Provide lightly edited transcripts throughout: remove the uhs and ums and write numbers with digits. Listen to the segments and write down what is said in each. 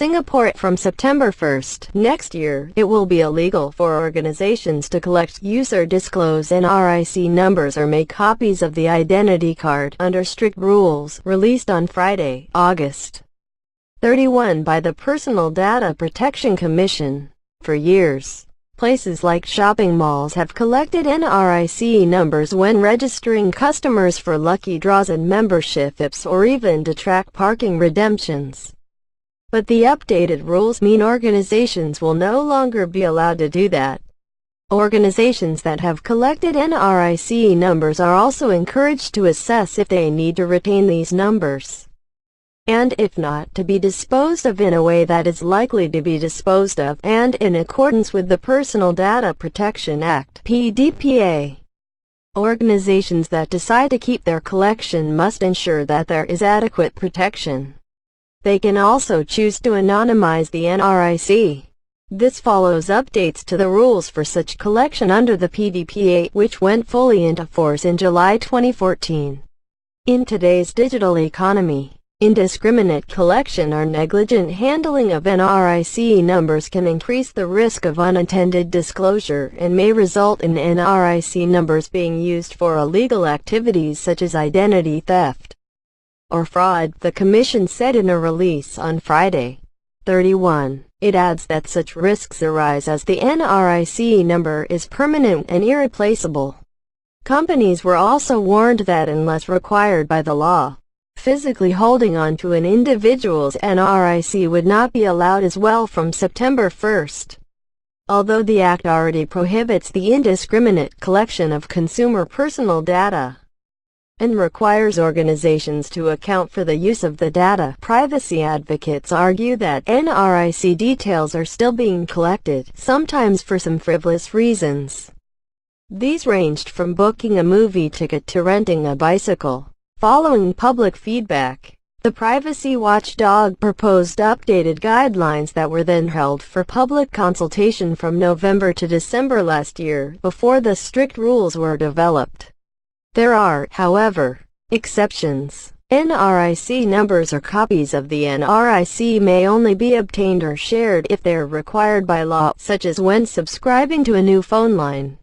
Singapore. From September 1st next year, it will be illegal for organizations to collect, use or disclose NRIC numbers or make copies of the identity card under strict rules released on Friday, August 31 by the Personal Data Protection Commission. For years, places like shopping malls have collected NRIC numbers when registering customers for lucky draws and memberships or even to track parking redemptions. But the updated rules mean organizations will no longer be allowed to do that. Organizations that have collected NRIC numbers are also encouraged to assess if they need to retain these numbers, and if not, to be disposed of in a way that is likely to be disposed of and in accordance with the Personal Data Protection Act (PDPA). Organizations that decide to keep their collection must ensure that there is adequate protection. They can also choose to anonymize the NRIC. This follows updates to the rules for such collection under the PDPA, which went fully into force in July 2014. In today's digital economy, indiscriminate collection or negligent handling of NRIC numbers can increase the risk of unintended disclosure and may result in NRIC numbers being used for illegal activities such as identity theft or fraud, the Commission said in a release on Friday, 31. It adds that such risks arise as the NRIC number is permanent and irreplaceable. Companies were also warned that unless required by the law, physically holding on to an individual's NRIC would not be allowed as well from September 1st. Although the Act already prohibits the indiscriminate collection of consumer personal data and requires organizations to account for the use of the data, privacy advocates argue that NRIC details are still being collected, sometimes for some frivolous reasons. These ranged from booking a movie ticket to renting a bicycle. Following public feedback, the privacy watchdog proposed updated guidelines that were then held for public consultation from November to December last year, before the strict rules were developed. There are, however, exceptions. NRIC numbers or copies of the NRIC may only be obtained or shared if they are required by law, such as when subscribing to a new phone line,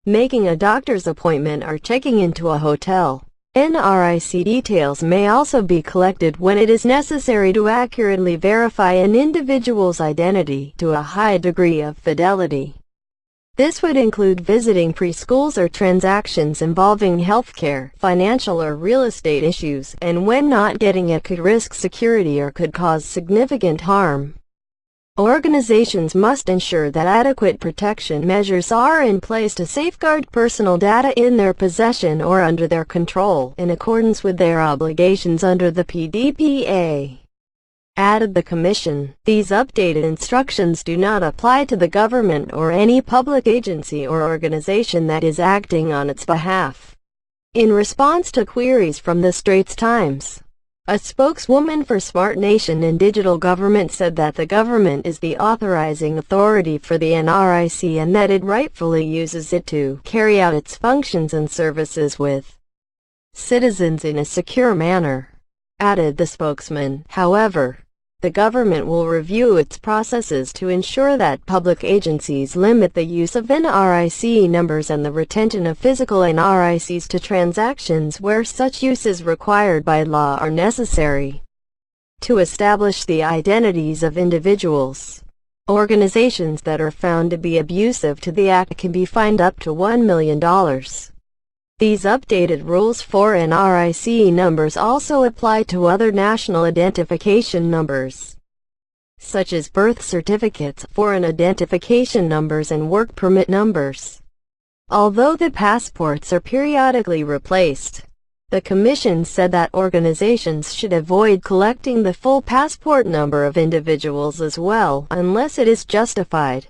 making a doctor's appointment, or checking into a hotel. NRIC details may also be collected when it is necessary to accurately verify an individual's identity to a high degree of fidelity. This would include visiting preschools or transactions involving healthcare, financial or real estate issues, and when not getting it could risk security or could cause significant harm. Organizations must ensure that adequate protection measures are in place to safeguard personal data in their possession or under their control, in accordance with their obligations under the PDPA. Added the Commission, these updated instructions do not apply to the government or any public agency or organization that is acting on its behalf. In response to queries from the Straits Times, a spokeswoman for Smart Nation and Digital Government said that the government is the authorizing authority for the NRIC and that it rightfully uses it to carry out its functions and services with citizens in a secure manner. Added the spokesman, however, the government will review its processes to ensure that public agencies limit the use of NRIC numbers and the retention of physical NRICs to transactions where such use is required by law or necessary to establish the identities of individuals. Organizations that are found to be abusive to the Act can be fined up to $1 million. These updated rules for NRIC numbers also apply to other national identification numbers, such as birth certificates, foreign identification numbers, and work permit numbers. Although the passports are periodically replaced, the Commission said that organizations should avoid collecting the full passport number of individuals as well, unless it is justified.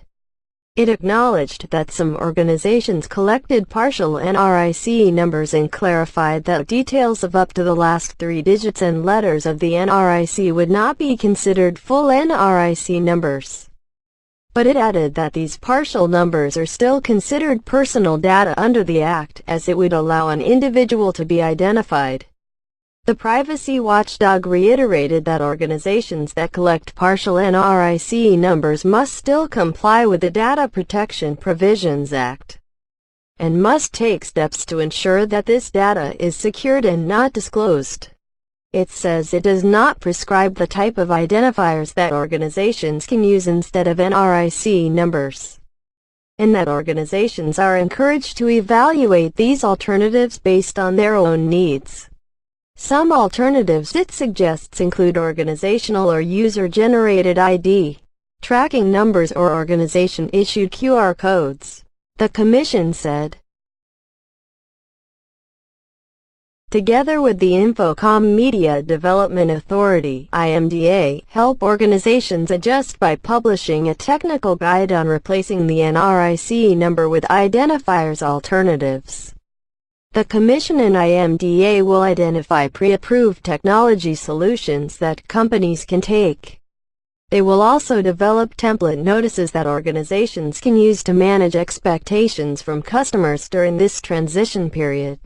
It acknowledged that some organizations collected partial NRIC numbers and clarified that details of up to the last 3 digits and letters of the NRIC would not be considered full NRIC numbers. But it added that these partial numbers are still considered personal data under the Act, as it would allow an individual to be identified. The privacy watchdog reiterated that organizations that collect partial NRIC numbers must still comply with the Data Protection Provisions Act, and must take steps to ensure that this data is secured and not disclosed. It says it does not prescribe the type of identifiers that organizations can use instead of NRIC numbers, and that organizations are encouraged to evaluate these alternatives based on their own needs. Some alternatives it suggests include organizational or user-generated ID, tracking numbers, or organization-issued QR codes, the Commission said. Together with the Infocom Media Development Authority (IMDA), help organizations adjust by publishing a technical guide on replacing the NRIC number with identifiers alternatives. The Commission and IMDA will identify pre-approved technology solutions that companies can take. They will also develop template notices that organizations can use to manage expectations from customers during this transition period.